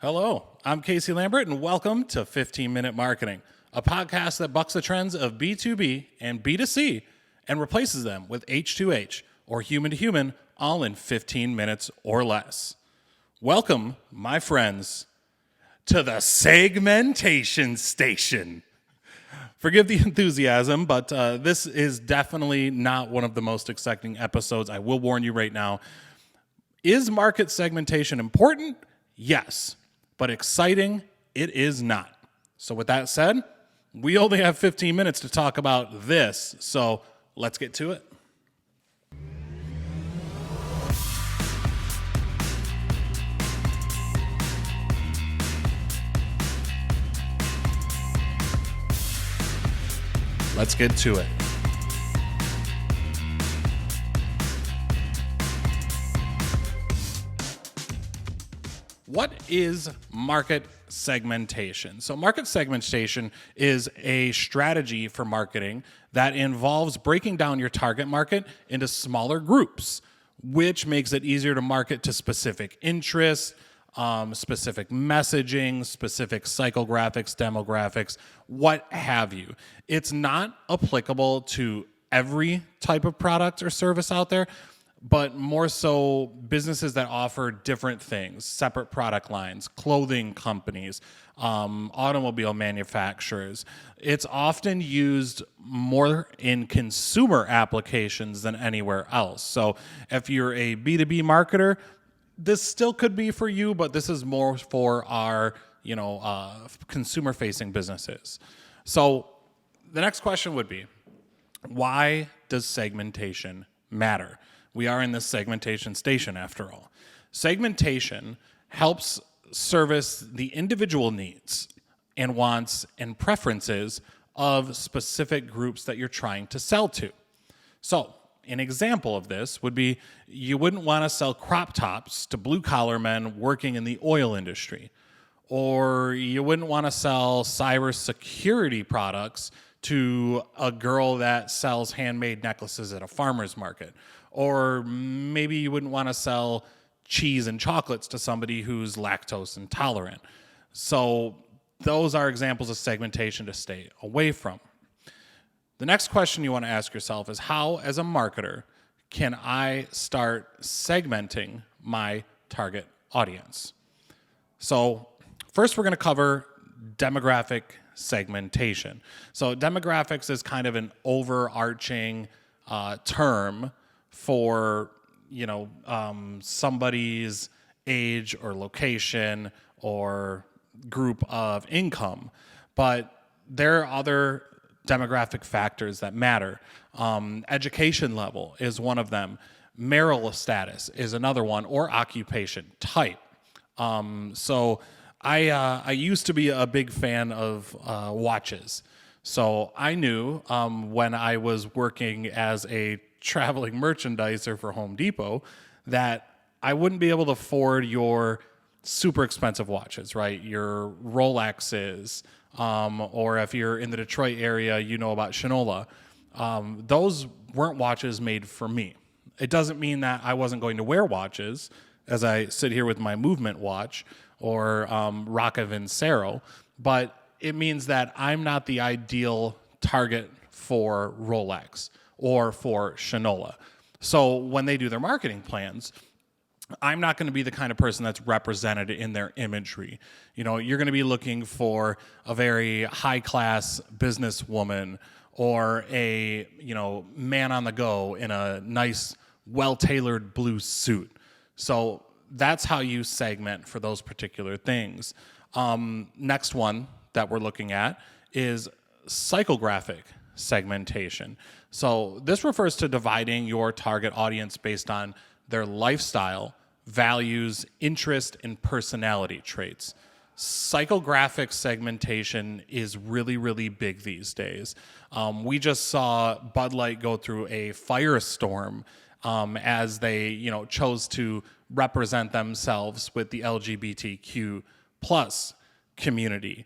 Hello, I'm Casey Lambert, and welcome to 15 Minute Marketing, a podcast that bucks the trends of B2B and B2C and replaces them with H2H, or human to human, all in 15 minutes or less. Welcome, my friends, to the Segmentation Station. Forgive the enthusiasm, but this is definitely not one of the most exciting episodes. I will warn you right now. Is market segmentation important? Yes. But exciting, it is not. So with that said, we only have 15 minutes to talk about this, so let's get to it. Let's get to it. What is market segmentation? So market segmentation is a strategy for marketing that involves breaking down your target market into smaller groups, which makes it easier to market to specific interests, specific messaging, specific psychographics, demographics, what have you. It's not applicable to every type of product or service out there, but more so businesses that offer different things, separate product lines, clothing companies, automobile manufacturers. It's often used more in consumer applications than anywhere else. So if you're a B2B marketer, this still could be for you, but this is more for our, consumer-facing businesses. So the next question would be, why does segmentation matter? We are in this segmentation station, after all. Segmentation helps service the individual needs and wants and preferences of specific groups that you're trying to sell to. So, an example of this would be you wouldn't want to sell crop tops to blue-collar men working in the oil industry, or you wouldn't want to sell cybersecurity products to a girl that sells handmade necklaces at a farmer's market. Or maybe you wouldn't want to sell cheese and chocolates to somebody who's lactose intolerant. So those are examples of segmentation to stay away from. The next question you want to ask yourself is, how, as a marketer, can I start segmenting my target audience? So first, we're going to cover demographic segmentation. So demographics is kind of an overarching term for, somebody's age or location or group of income. But there are other demographic factors that matter. Education level is one of them. Marital status is another one, or occupation type. So I used to be a big fan of watches. So I knew when I was working as a traveling merchandiser for Home Depot that I wouldn't be able to afford your super expensive watches, right? Your Rolexes, or if you're in the Detroit area, you know about Shinola. Those weren't watches made for me. It doesn't mean that I wasn't going to wear watches as I sit here with my Movement watch or Rocca Vincero, but it means that I'm not the ideal target for Rolex or for Shinola. So when they do their marketing plans, I'm not going to be the kind of person that's represented in their imagery. You're going to be looking for a very high-class businesswoman or a, man on the go in a nice, well-tailored blue suit. So that's how you segment for those particular things. Next one that we're looking at is psychographic segmentation. So this refers to dividing your target audience based on their lifestyle, values, interest, and personality traits. Psychographic segmentation is really, really big these days. We just saw Bud Light go through a firestorm as they, chose to represent themselves with the LGBTQ plus community.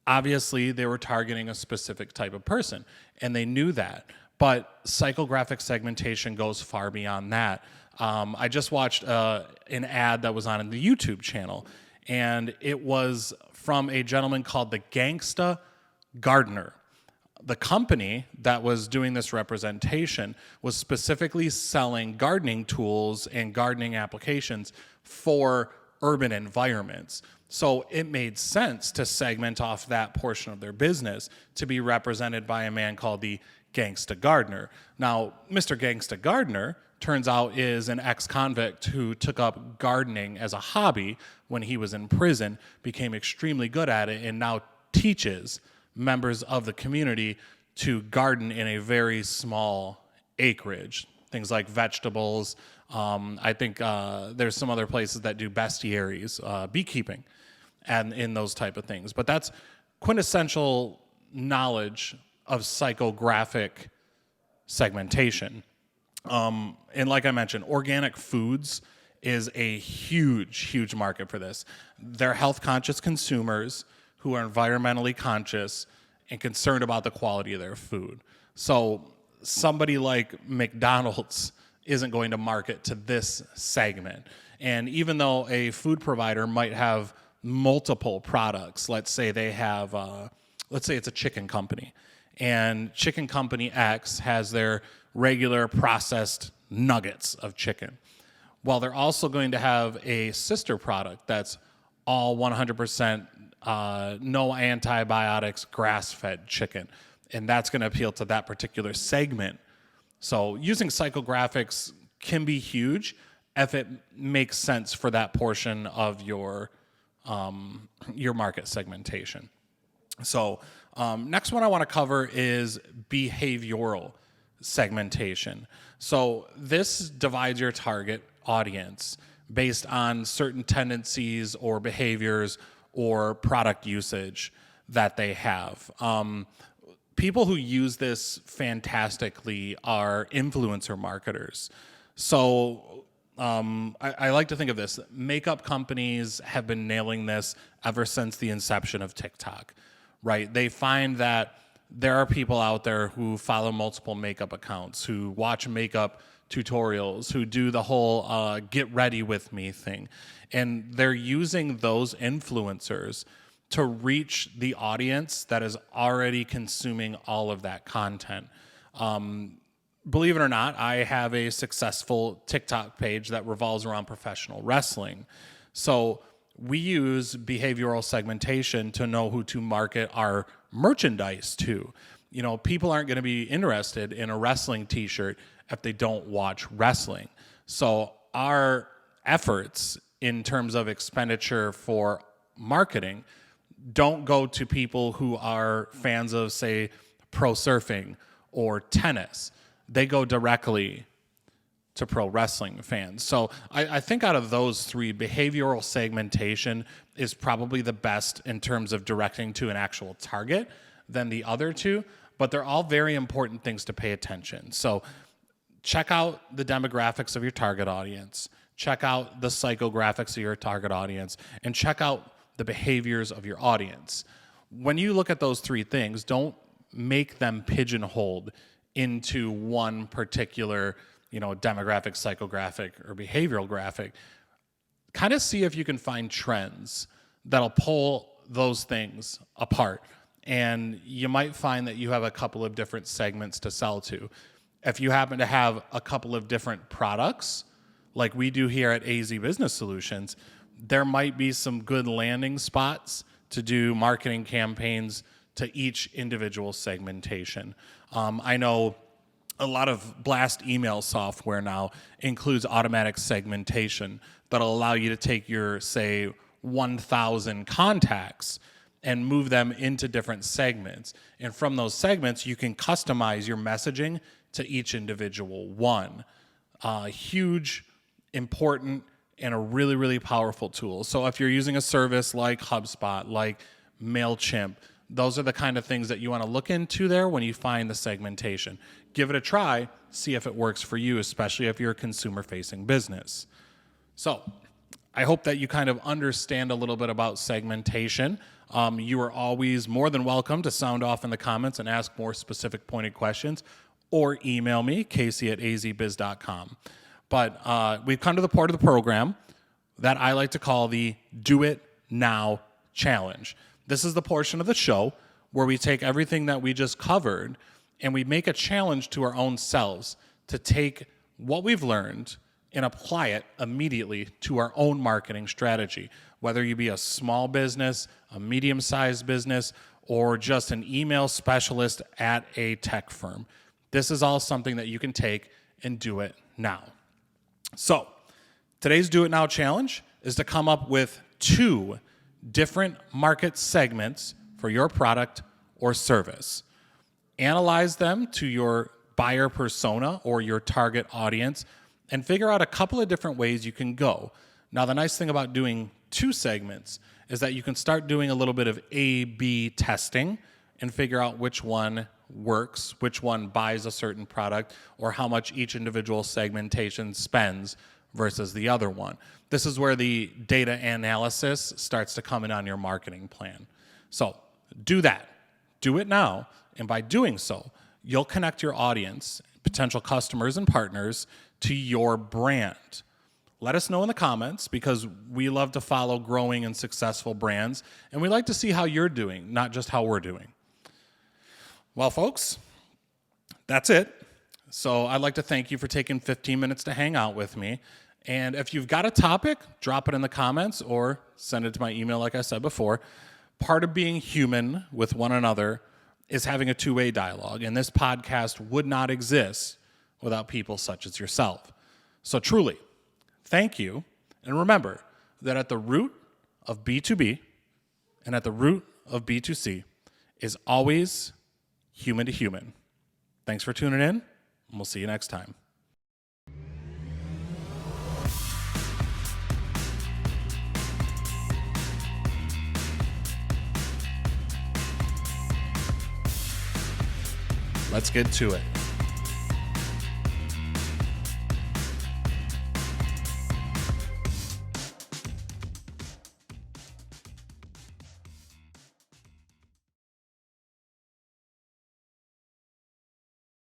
Obviously, they were targeting a specific type of person, and they knew that. But psychographic segmentation goes far beyond that. I just watched an ad that was on in the YouTube channel, and it was from a gentleman called the Gangsta Gardener. The company that was doing this representation was specifically selling gardening tools and gardening applications for urban environments. So it made sense to segment off that portion of their business to be represented by a man called the Gangsta Gardener. Now, Mr. Gangsta Gardener turns out is an ex-convict who took up gardening as a hobby when he was in prison, became extremely good at it, and now teaches members of the community to garden in a very small acreage. Things like vegetables. I think there's some other places that do bestiaries, beekeeping, and in those type of things. But that's quintessential knowledge of psychographic segmentation. And like I mentioned, organic foods is a huge market for this. They're health-conscious consumers who are environmentally conscious and concerned about the quality of their food. So somebody like McDonald's isn't going to market to this segment. And even though a food provider might have multiple products, let's say they have, let's say it's a chicken company, and chicken company X has their regular processed nuggets of chicken. Well, they're also going to have a sister product that's all 100% no antibiotics, grass-fed chicken. And that's going to appeal to that particular segment. So using psychographics can be huge if it makes sense for that portion of your market segmentation. So next one I want to cover is behavioral segmentation. So this divides your target audience based on certain tendencies or behaviors or product usage that they have. People who use this fantastically are influencer marketers. So I like to think of this. Makeup companies have been nailing this ever since the inception of TikTok, right? They find that there are people out there who follow multiple makeup accounts, who watch makeup tutorials, who do the whole get ready with me thing. And they're using those influencers to reach the audience that is already consuming all of that content. Believe it or not, I have a successful TikTok page that revolves around professional wrestling. So we use behavioral segmentation to know who to market our merchandise to. You know, people aren't going to be interested in a wrestling t-shirt if they don't watch wrestling. So our efforts in terms of expenditure for marketing don't go to people who are fans of, say, pro surfing or tennis. They go directly to pro wrestling fans. So I think out of those three, behavioral segmentation is probably the best in terms of directing to an actual target than the other two, but they're all very important things to pay attention. So check out the demographics of your target audience, check out the psychographics of your target audience, and check out the behaviors of your audience. When you look at those three things, don't make them pigeonholed into one particular, demographic, psychographic, or behavioral graphic. Kind of see if you can find trends that'll pull those things apart. And you might find that you have a couple of different segments to sell to. If you happen to have a couple of different products, like we do here at AZEE Business Solutions, there might be some good landing spots to do marketing campaigns to each individual segmentation. I know a lot of blast email software now includes automatic segmentation that'll allow you to take your, say, 1,000 contacts and move them into different segments. And from those segments, you can customize your messaging to each individual one. Huge, important, and a really, really powerful tool. So if you're using a service like HubSpot, like MailChimp, those are the kind of things that you want to look into there when you find the segmentation. Give it a try, see if it works for you, especially if you're a consumer-facing business. So I hope that you kind of understand a little bit about segmentation. You are always more than welcome to sound off in the comments and ask more specific pointed questions, or email me, Casey@azeebiz.com. But we've come to the part of the program that I like to call the Do It Now Challenge. This is the portion of the show where we take everything that we just covered and we make a challenge to our own selves to take what we've learned and apply it immediately to our own marketing strategy. Whether you be a small business, a medium-sized business, or just an email specialist at a tech firm. This is all something that you can take and do it now. So, today's Do It Now challenge is to come up with 2 different market segments for your product or service. Analyze them to your buyer persona or your target audience and figure out a couple of different ways you can go. Now, the nice thing about doing 2 segments is that you can start doing a little bit of A/B testing and figure out which one works, which one buys a certain product, or how much each individual segmentation spends versus the other one. This is where the data analysis starts to come in on your marketing plan. So do that. Do it now. And by doing so, you'll connect your audience, potential customers and partners, to your brand. Let us know in the comments, because we love to follow growing and successful brands, and we like to see how you're doing, not just how we're doing. Well, folks, that's it. So I'd like to thank you for taking 15 minutes to hang out with me. And if you've got a topic, drop it in the comments or send it to my email like I said before. Part of being human with one another is having a 2-way dialogue, and this podcast would not exist without people such as yourself. So truly, thank you. And remember that at the root of B2B and at the root of B2C is always human to human. Thanks for tuning in, and we'll see you next time. Let's get to it.